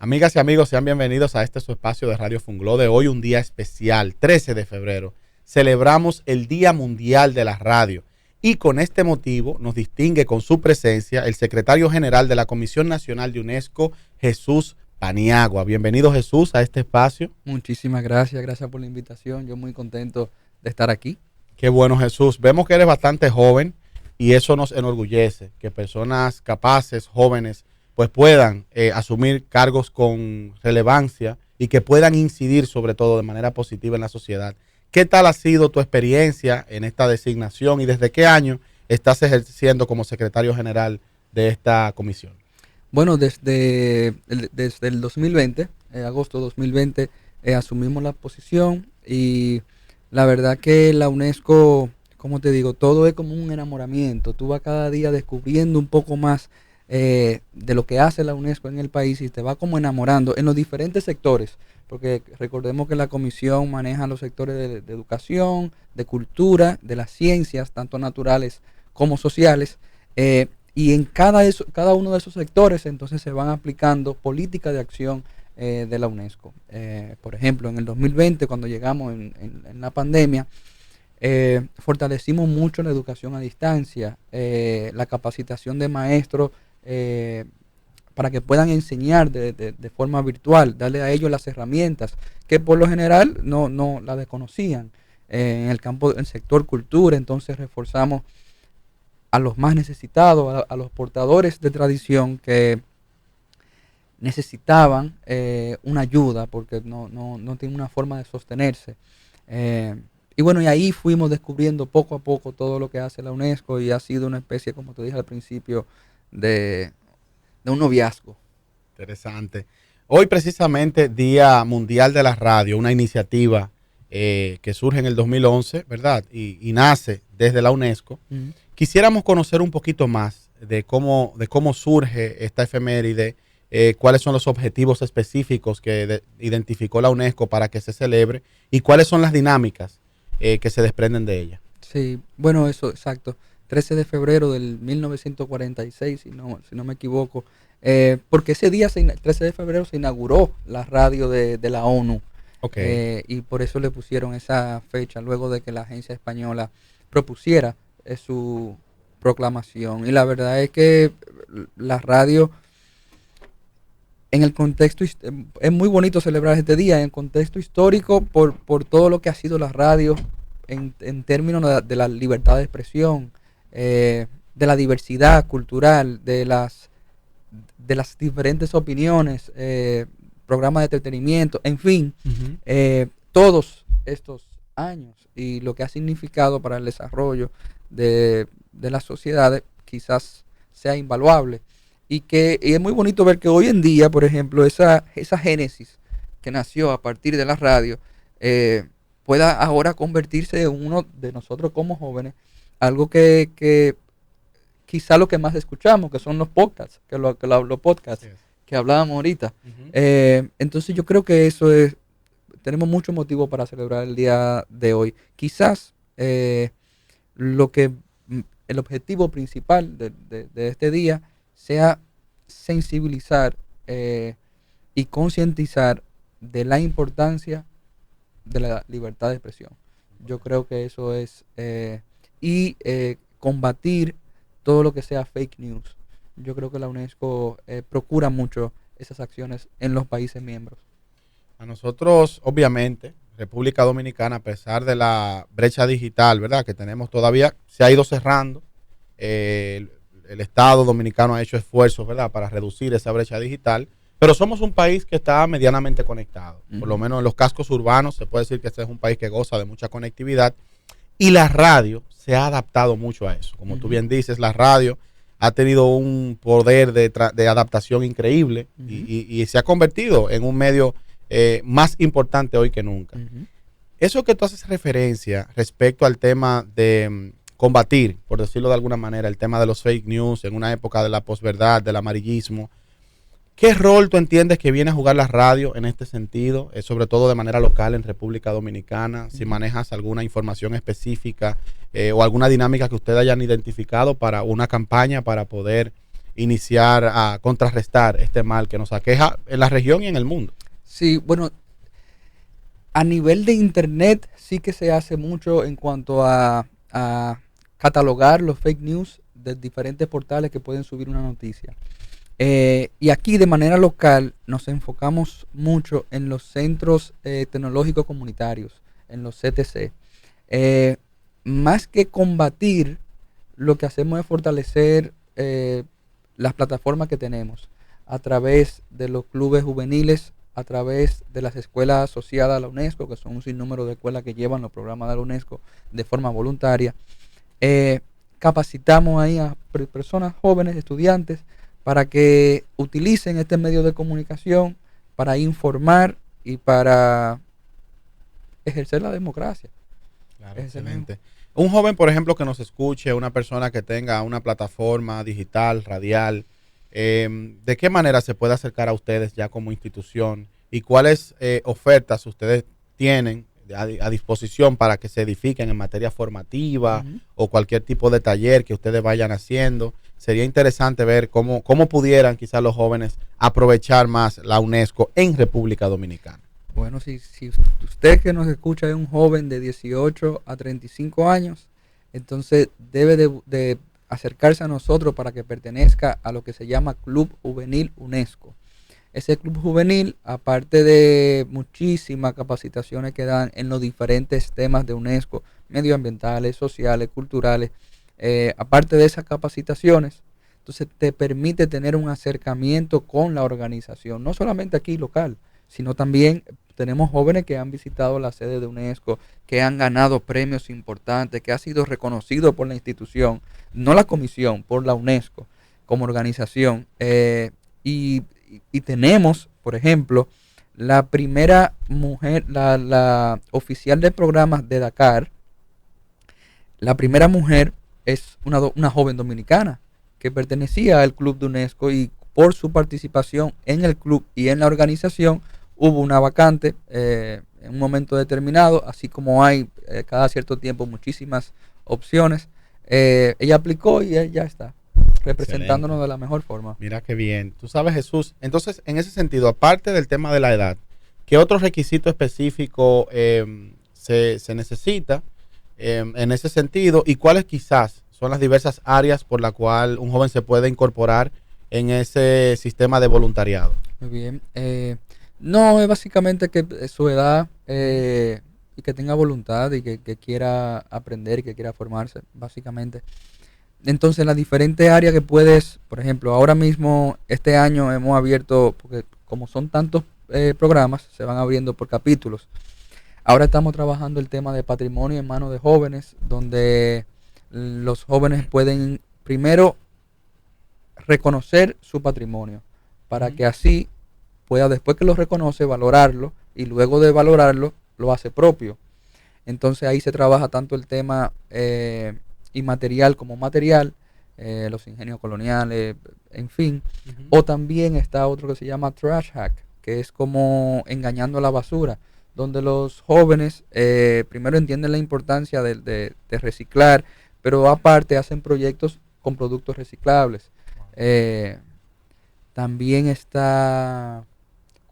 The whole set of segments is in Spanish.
Amigas y amigos, sean bienvenidos a este su espacio de Radio Fungló de hoy, un día especial, 13 de febrero. Celebramos el Día Mundial de la Radio y con este motivo nos distingue con su presencia el secretario general de la Comisión Nacional de UNESCO, Jesús Paniagua. Bienvenido, Jesús, a este espacio. Muchísimas gracias por la invitación. Yo muy contento de estar aquí. Qué bueno, Jesús. Vemos que eres bastante joven y eso nos enorgullece, que personas capaces, jóvenes, pues puedan asumir cargos con relevancia y que puedan incidir sobre todo de manera positiva en la sociedad. ¿Qué tal ha sido tu experiencia en esta designación y desde qué año estás ejerciendo como secretario general de esta comisión? Bueno, desde el 2020, agosto de 2020, asumimos la posición y la verdad que la UNESCO, como te digo, todo es como un enamoramiento. Tú vas cada día descubriendo un poco más de lo que hace la UNESCO en el país y te va como enamorando en los diferentes sectores, porque recordemos que la comisión maneja los sectores de educación, de cultura, de las ciencias, tanto naturales como sociales, y en cada uno de esos sectores entonces se van aplicando políticas de acción de la UNESCO. Por ejemplo, en el 2020, cuando llegamos en la pandemia, fortalecimos mucho la educación a distancia, la capacitación de maestros para que puedan enseñar de forma virtual, darle a ellos las herramientas que por lo general no la desconocían. En el campo del sector cultura, entonces reforzamos a los más necesitados, a los portadores de tradición que necesitaban una ayuda porque no tienen una forma de sostenerse. Y bueno, y ahí fuimos descubriendo poco a poco todo lo que hace la UNESCO y ha sido una especie, como te dije al principio, de un noviazgo. Interesante. Hoy precisamente Día Mundial de la Radio, una iniciativa que surge en el 2011, ¿verdad? Y nace desde la UNESCO. Quisiéramos conocer un poquito más de cómo surge esta efeméride, cuáles son los objetivos específicos que identificó la UNESCO para que se celebre y cuáles son las dinámicas que se desprenden de ella. Sí, bueno, eso, exacto. 13 de febrero del 1946, si no me equivoco, porque ese día, 13 de febrero, se inauguró la radio de la ONU. Okay. Y por eso le pusieron esa fecha, luego de que la agencia española propusiera su proclamación. Y la verdad es que la radio, en el contexto, es muy bonito celebrar este día, en el contexto histórico, por todo lo que ha sido la radio en términos de la libertad de expresión, de la diversidad cultural, de las diferentes opiniones, programas de entretenimiento, en fin, todos estos años y lo que ha significado para el desarrollo de las sociedades quizás sea invaluable. Y es muy bonito ver que hoy en día, por ejemplo, esa génesis que nació a partir de la radio pueda ahora convertirse en uno de nosotros como jóvenes, algo que quizá lo que más escuchamos, que son los podcasts, los podcasts que hablábamos ahorita. Entonces yo creo que tenemos mucho motivo para celebrar el día de hoy. Quizás el objetivo principal de este día sea sensibilizar y concientizar de la importancia de la libertad de expresión. Yo creo que eso es combatir todo lo que sea fake news. Yo creo que la UNESCO procura mucho esas acciones en los países miembros. A nosotros, obviamente, República Dominicana, a pesar de la brecha digital, ¿verdad?, que tenemos todavía, se ha ido cerrando. El Estado dominicano ha hecho esfuerzos, ¿verdad?, para reducir esa brecha digital, pero somos un país que está medianamente conectado. Por lo menos en los cascos urbanos se puede decir que este es un país que goza de mucha conectividad y la radio se ha adaptado mucho a eso. Como tú bien dices, la radio ha tenido un poder de adaptación increíble y se ha convertido en un medio más importante hoy que nunca. Eso que tú haces referencia respecto al tema de combatir, por decirlo de alguna manera, el tema de los fake news en una época de la posverdad, del amarillismo, ¿qué rol tú entiendes que viene a jugar la radio en este sentido, sobre todo de manera local en República Dominicana? Si manejas alguna información específica o alguna dinámica que ustedes hayan identificado para una campaña para poder iniciar a contrarrestar este mal que nos aqueja en la región y en el mundo? Sí, bueno, a nivel de internet sí que se hace mucho en cuanto a catalogar los fake news de diferentes portales que pueden subir una noticia. Y aquí de manera local nos enfocamos mucho en los centros tecnológicos comunitarios, en los CTC. Más que combatir, lo que hacemos es fortalecer las plataformas que tenemos a través de los clubes juveniles, a través de las escuelas asociadas a la UNESCO, que son un sinnúmero de escuelas que llevan los programas de la UNESCO de forma voluntaria. Capacitamos ahí a personas jóvenes, estudiantes, para que utilicen este medio de comunicación para informar y para ejercer la democracia. Claro, excelente. Un joven, por ejemplo, que nos escuche, una persona que tenga una plataforma digital, radial, ¿de qué manera se puede acercar a ustedes ya como institución? ¿Y cuáles ofertas ustedes tienen a disposición para que se edifiquen en materia formativa o cualquier tipo de taller que ustedes vayan haciendo? Sería interesante ver cómo pudieran quizás los jóvenes aprovechar más la UNESCO en República Dominicana. Bueno, si usted que nos escucha es un joven de 18 a 35 años, entonces debe de acercarse a nosotros para que pertenezca a lo que se llama Club Juvenil UNESCO. Ese club juvenil, aparte de muchísimas capacitaciones que dan en los diferentes temas de UNESCO, medioambientales, sociales, culturales, aparte de esas capacitaciones, entonces te permite tener un acercamiento con la organización, no solamente aquí local, sino también tenemos jóvenes que han visitado la sede de UNESCO, que han ganado premios importantes, que ha sido reconocido por la institución, no la comisión, por la UNESCO como organización. Y tenemos, por ejemplo, la primera mujer, la oficial de programas de Dakar, la primera mujer es una joven dominicana que pertenecía al club de UNESCO y por su participación en el club y en la organización hubo una vacante en un momento determinado, así como hay cada cierto tiempo muchísimas opciones. Ella aplicó y ella está representándonos de la mejor forma. Mira qué bien. Tú sabes, Jesús, entonces en ese sentido, aparte del tema de la edad, ¿qué otro requisito específico se necesita en ese sentido? ¿Y cuáles quizás son las diversas áreas por las cuales un joven se puede incorporar en ese sistema de voluntariado? Muy bien. No, es básicamente que su edad y que tenga voluntad y que quiera aprender y que quiera formarse, básicamente. Entonces, las diferentes áreas que puedes, por ejemplo, ahora mismo, este año hemos abierto, porque como son tantos programas, se van abriendo por capítulos. Ahora estamos trabajando el tema de patrimonio en manos de jóvenes, donde los jóvenes pueden primero reconocer su patrimonio, para que así pueda, después que lo reconoce, valorarlo, y luego de valorarlo, lo hace propio. Entonces ahí se trabaja tanto el tema inmaterial como material, los ingenios coloniales, en fin. O también está otro que se llama trash hack, que es como engañando a la basura, donde los jóvenes primero entienden la importancia de reciclar, pero aparte hacen proyectos con productos reciclables. También está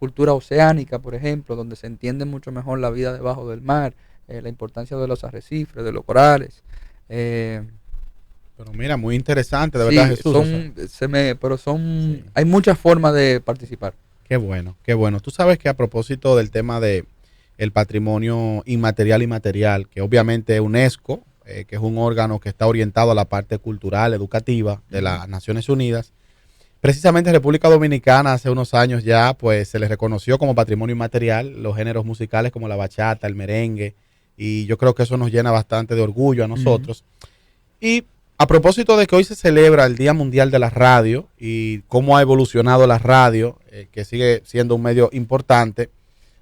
cultura oceánica, por ejemplo, donde se entiende mucho mejor la vida debajo del mar, la importancia de los arrecifes, de los corales. Pero mira, muy interesante, de verdad, Jesús. Sí. Hay muchas formas de participar. Qué bueno, qué bueno. Tú sabes que a propósito del tema de el patrimonio inmaterial y material, que obviamente UNESCO, que es un órgano que está orientado a la parte cultural, educativa de las Naciones Unidas, precisamente en República Dominicana hace unos años ya, pues se les reconoció como patrimonio inmaterial los géneros musicales como la bachata, el merengue, y yo creo que eso nos llena bastante de orgullo a nosotros. Y a propósito de que hoy se celebra el Día Mundial de la Radio y cómo ha evolucionado la radio, que sigue siendo un medio importante,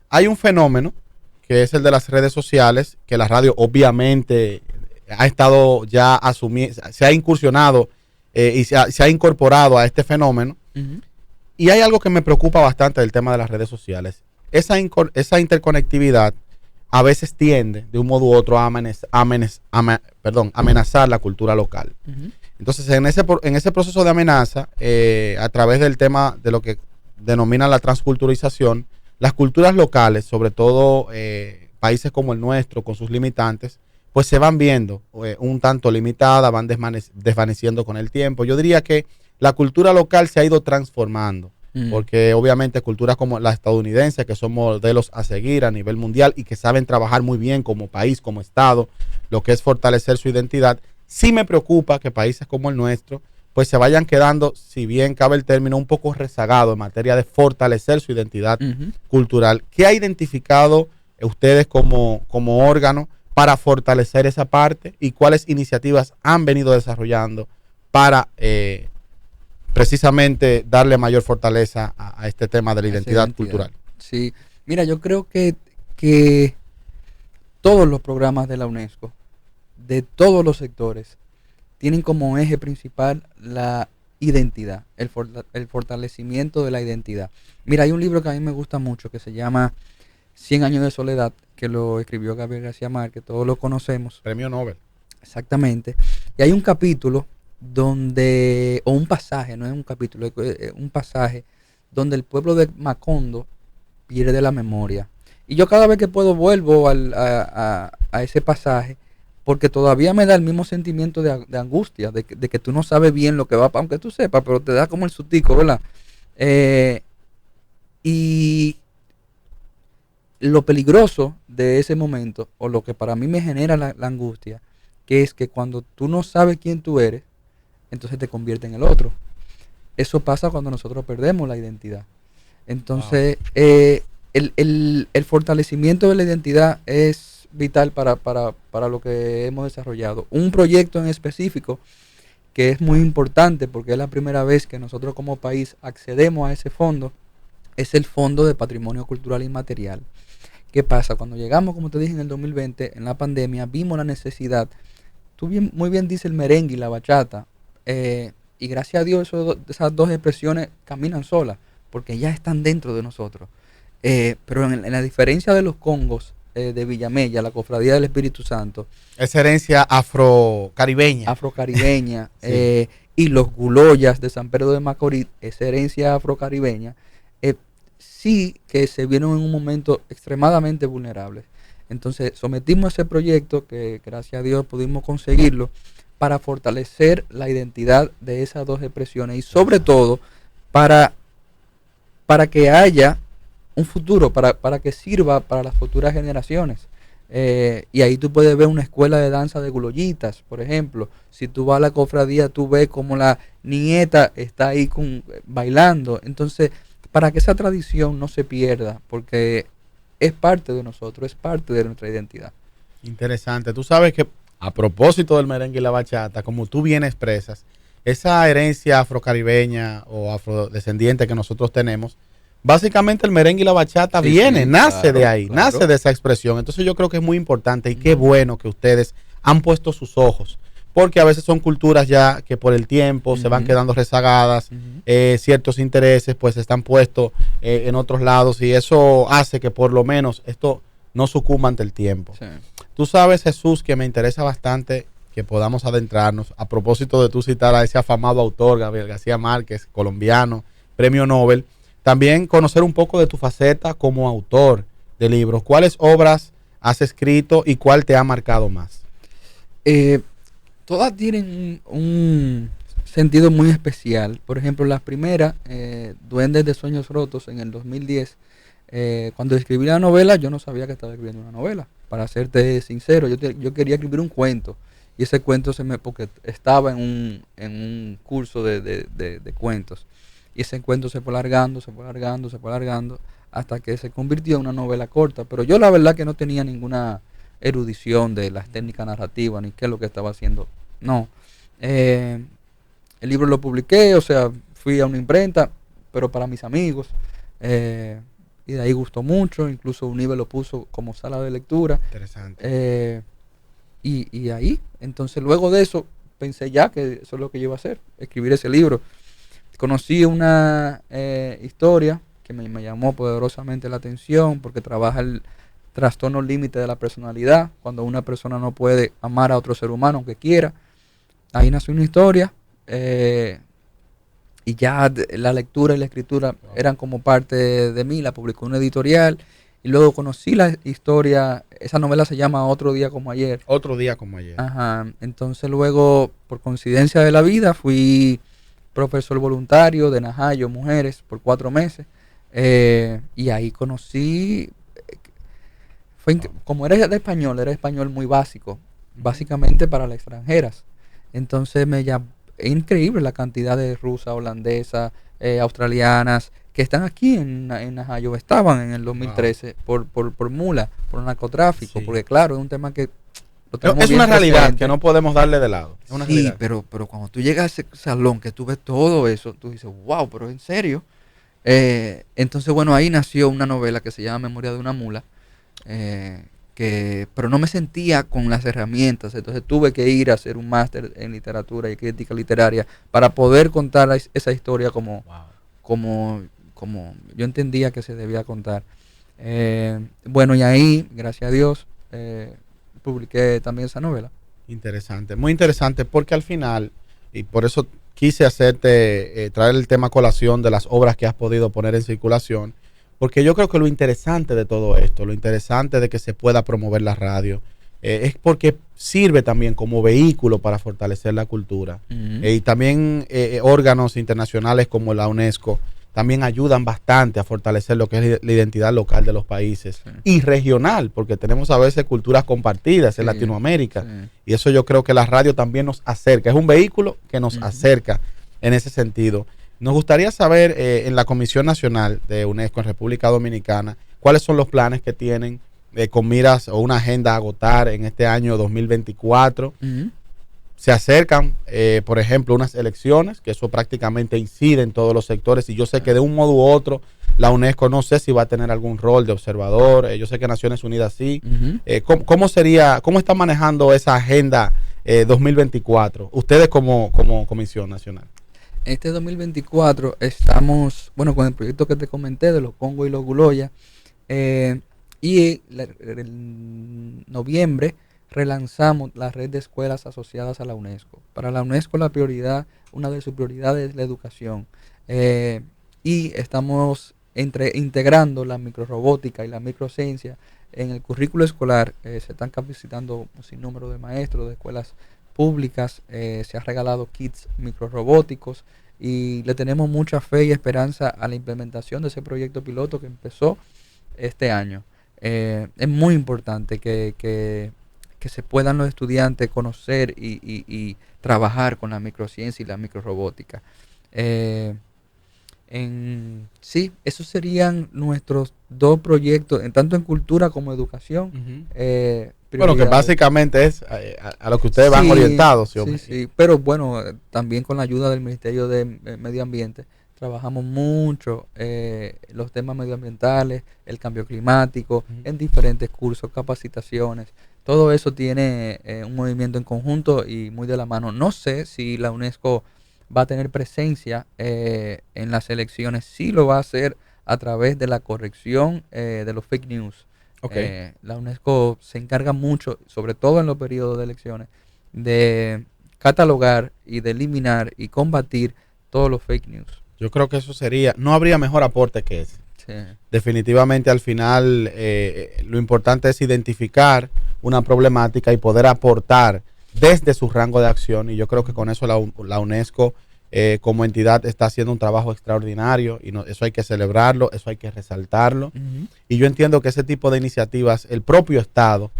hay un fenómeno que es el de las redes sociales, que la radio obviamente ha estado ya asumiendo, se ha incursionado y se ha incorporado a este fenómeno. Y hay algo que me preocupa bastante del tema de las redes sociales. Esa interconectividad a veces tiende, de un modo u otro, a amenazar la cultura local. Entonces, en ese proceso de amenaza, a través del tema de lo que denomina la transculturalización, las culturas locales, sobre todo países como el nuestro, con sus limitantes, pues se van viendo un tanto limitadas, van desvaneciendo con el tiempo. Yo diría que la cultura local se ha ido transformando, porque obviamente culturas como la estadounidense, que son modelos a seguir a nivel mundial y que saben trabajar muy bien como país, como Estado, lo que es fortalecer su identidad. Sí me preocupa que países como el nuestro pues se vayan quedando, si bien cabe el término, un poco rezagados en materia de fortalecer su identidad cultural. ¿Qué ha identificado ustedes como órgano para fortalecer esa parte y cuáles iniciativas han venido desarrollando para precisamente darle mayor fortaleza a este tema de la identidad cultural? Sí, mira, yo creo que todos los programas de la UNESCO, de todos los sectores, tienen como eje principal la identidad, el fortalecimiento de la identidad. Mira, hay un libro que a mí me gusta mucho que se llama 100 años de soledad, que lo escribió Gabriel García Márquez, todos lo conocemos. Premio Nobel. Exactamente. Y hay un capítulo donde, o un pasaje, no es un capítulo, es un pasaje donde el pueblo de Macondo pierde la memoria. Y yo cada vez que puedo vuelvo a ese pasaje, porque todavía me da el mismo sentimiento de angustia, de que tú no sabes bien lo que va, aunque tú sepas, pero te da como el sustico, ¿verdad? Y lo peligroso de ese momento, o lo que para mí me genera la angustia, que es que cuando tú no sabes quién tú eres, entonces te convierte en el otro. Eso pasa cuando nosotros perdemos la identidad. Entonces, el fortalecimiento de la identidad es vital para lo que hemos desarrollado. Un proyecto en específico que es muy importante porque es la primera vez que nosotros como país accedemos a ese fondo, es el Fondo de Patrimonio Cultural Inmaterial. ¿Qué pasa? Cuando llegamos, como te dije, en el 2020, en la pandemia, vimos la necesidad. Muy bien dice el merengue y la bachata, y gracias a Dios esas dos expresiones caminan solas, porque ya están dentro de nosotros. Pero en la diferencia de los congos, de Villamella, la Cofradía del Espíritu Santo. Esa herencia afrocaribeña. Sí. Y los guloyas de San Pedro de Macorís, esa herencia afrocaribeña, sí que se vieron en un momento extremadamente vulnerables. Entonces sometimos ese proyecto, que gracias a Dios pudimos conseguirlo, para fortalecer la identidad de esas dos expresiones y sobre todo para que haya un futuro, para que sirva para las futuras generaciones. Y ahí tú puedes ver una escuela de danza de guloyitas, por ejemplo. Si tú vas a la cofradía, tú ves como la nieta está ahí bailando. Entonces, para que esa tradición no se pierda, porque es parte de nosotros, es parte de nuestra identidad. Interesante. Tú sabes que a propósito del merengue y la bachata, como tú bien expresas, esa herencia afrocaribeña o afrodescendiente que nosotros tenemos, básicamente el merengue y la bachata nace de ahí, nace de esa expresión. Entonces yo creo que es muy importante y qué bueno que ustedes han puesto sus ojos, porque a veces son culturas ya que por el tiempo se van quedando rezagadas, ciertos intereses pues están puestos en otros lados y eso hace que por lo menos esto no sucumba ante el tiempo. Sí. Tú sabes, Jesús, que me interesa bastante que podamos adentrarnos, a propósito de tú citar a ese afamado autor, Gabriel García Márquez, colombiano, premio Nobel, también conocer un poco de tu faceta como autor de libros. ¿Cuáles obras has escrito y cuál te ha marcado más? Todas tienen un sentido muy especial. Por ejemplo, las primeras, Duendes de Sueños Rotos, en el 2010. Cuando escribí la novela, yo no sabía que estaba escribiendo una novela. Para serte sincero, yo quería escribir un cuento. Y ese cuento porque estaba en un curso de cuentos. Y ese cuento se fue alargando, hasta que se convirtió en una novela corta. Pero yo la verdad que no tenía ninguna erudición de las técnicas narrativas, ni qué es lo que estaba haciendo. No. El libro lo publiqué, o sea, fui a una imprenta, pero para mis amigos. Y de ahí gustó mucho, incluso Unive lo puso como sala de lectura. Interesante. Y ahí, entonces luego de eso, pensé ya que eso es lo que yo iba a hacer, escribir ese libro. Conocí una historia que me llamó poderosamente la atención porque trabaja el trastorno límite de la personalidad, cuando una persona no puede amar a otro ser humano aunque quiera. ahí nació una historia. Y ya la lectura y la escritura eran como parte de mí, la publicó una editorial y luego conocí la historia, esa novela se llama Otro día como ayer. Otro día como ayer. Ajá, entonces luego por coincidencia de la vida fui profesor voluntario de Najayo Mujeres por 4 meses y ahí conocí, como era español muy básico, básicamente para las extranjeras, entonces es increíble la cantidad de rusas, holandesas, australianas que están aquí en Najayo, estaban en el 2013 por mula, por narcotráfico, Sí. porque claro, es un tema que lo Pero tenemos es bien una realidad presente. que no podemos darle de lado. Es una Sí, realidad. pero cuando tú llegas a ese salón que tú ves todo eso, tú dices, wow, pero en serio. Entonces, bueno, ahí nació una novela que se llama Memoria de una mula, pero no me sentía con las herramientas, entonces tuve que ir a hacer un máster en literatura y crítica literaria para poder contar esa historia Wow. como yo entendía que se debía contar. Bueno, y ahí, gracias a Dios, publiqué también esa novela. Interesante, muy interesante, porque al final, y por eso quise hacerte traer el tema a colación de las obras que has podido poner en circulación, porque yo creo que lo interesante de todo esto, lo interesante de que se pueda promover la radio, es porque sirve también como vehículo para fortalecer la cultura. Ujú. Y también órganos internacionales como la UNESCO también ayudan bastante a fortalecer lo que es la identidad local de los países Sí. y regional, porque tenemos a veces culturas compartidas en Sí, Latinoamérica. sí. Y eso yo creo que la radio también nos acerca, es un vehículo que nos Ujú. acerca en ese sentido. Nos gustaría saber en la Comisión Nacional de UNESCO en República Dominicana, cuáles son los planes que tienen con miras o una agenda a agotar en este año 2024. Ujú. Se acercan, por ejemplo, unas elecciones, que eso prácticamente incide en todos los sectores, y yo sé que de un modo u otro la UNESCO no sé si va a tener algún rol de observador, yo sé que Naciones Unidas sí. Ujú. ¿Cómo están manejando esa agenda 2024, ustedes como Comisión Nacional? Este 2024 estamos, bueno, con el proyecto que te comenté de los Congo y los Guloya, y en noviembre relanzamos la red de escuelas asociadas a la UNESCO. Para la UNESCO una de sus prioridades es la educación, y estamos integrando la microrobótica y la microciencia en el currículo escolar. Se están capacitando un sinnúmero de maestros de escuelas públicas, se ha regalado kits microrobóticos y le tenemos mucha fe y esperanza a la implementación de ese proyecto piloto que empezó este año. Es muy importante que se puedan los estudiantes conocer y trabajar con la microciencia y la microrobótica. Sí, esos serían nuestros 2 proyectos, tanto en cultura como educación. Bueno, que Prioridades. básicamente es a lo que ustedes van Sí, orientados. sí, pero bueno, también con la ayuda del Ministerio de Medio Ambiente trabajamos mucho los temas medioambientales, el cambio climático, Ujú. en diferentes cursos, capacitaciones. Todo eso tiene un movimiento en conjunto y muy de la mano. No sé si la UNESCO va a tener presencia en las elecciones, sí lo va a hacer a través de la corrección de los fake news. Ok. La UNESCO se encarga mucho, sobre todo en los periodos de elecciones, de catalogar y de eliminar y combatir todos los fake news. Yo creo que eso sería, no habría mejor aporte que ese. Sí. Definitivamente al final lo importante es identificar una problemática y poder aportar desde su rango de acción, y yo creo que con eso la UNESCO como entidad está haciendo un trabajo extraordinario, y eso hay que celebrarlo, eso hay que resaltarlo. Ujú. Y yo entiendo que ese tipo de iniciativas el propio Estado,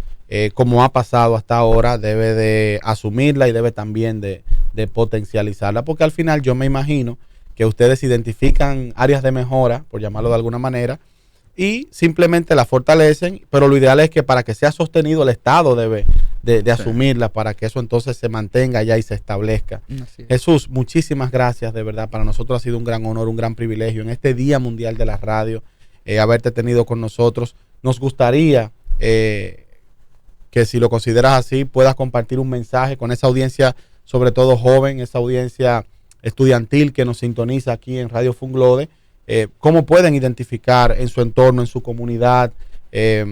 como ha pasado hasta ahora, debe de asumirla y debe también de potencializarla, porque al final yo me imagino que ustedes identifican áreas de mejora, por llamarlo de alguna manera, y simplemente la fortalecen, pero lo ideal es que para que sea sostenido el Estado debe de Sí. asumirla, para que eso entonces se mantenga allá y se establezca. Así es. Jesús, muchísimas gracias, de verdad, para nosotros ha sido un gran honor, un gran privilegio en este Día Mundial de la Radio, haberte tenido con nosotros. Nos gustaría que, si lo consideras así, puedas compartir un mensaje con esa audiencia, sobre todo joven, esa audiencia estudiantil que nos sintoniza aquí en Radio Funglode, cómo pueden identificar en su entorno, en su comunidad,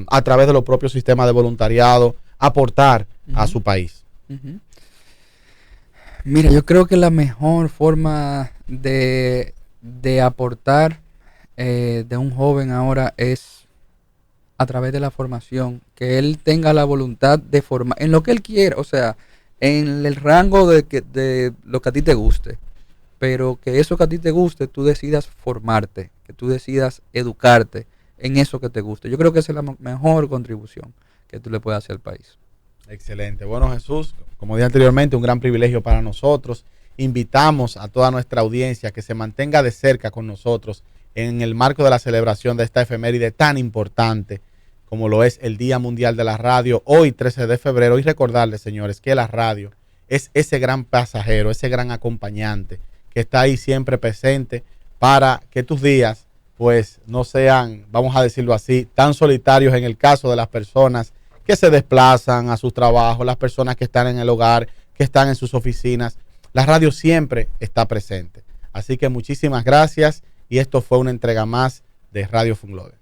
a través de los propios sistemas de voluntariado, aportar a Ujú. su país. Ujú. Mira, yo creo que la mejor forma de aportar de un joven ahora es a través de la formación, que él tenga la voluntad de formar en lo que él quiera, o sea, en el rango de lo que a ti te guste, pero que eso que a ti te guste, tú decidas formarte, que tú decidas educarte en eso que te guste. Yo creo que esa es la mejor contribución que tú le puedes hacer al país. Excelente. Bueno, Jesús, como dije anteriormente, un gran privilegio para nosotros. Invitamos a toda nuestra audiencia que se mantenga de cerca con nosotros en el marco de la celebración de esta efeméride tan importante como lo es el Día Mundial de la Radio, hoy 13 de febrero, y recordarles, señores, que la radio es ese gran pasajero, ese gran acompañante que está ahí siempre presente para que tus días pues no sean, vamos a decirlo así, tan solitarios en el caso de las personas que se desplazan a sus trabajos, las personas que están en el hogar, que están en sus oficinas. La radio siempre está presente. Así que muchísimas gracias y esto fue una entrega más de Radio Funglode.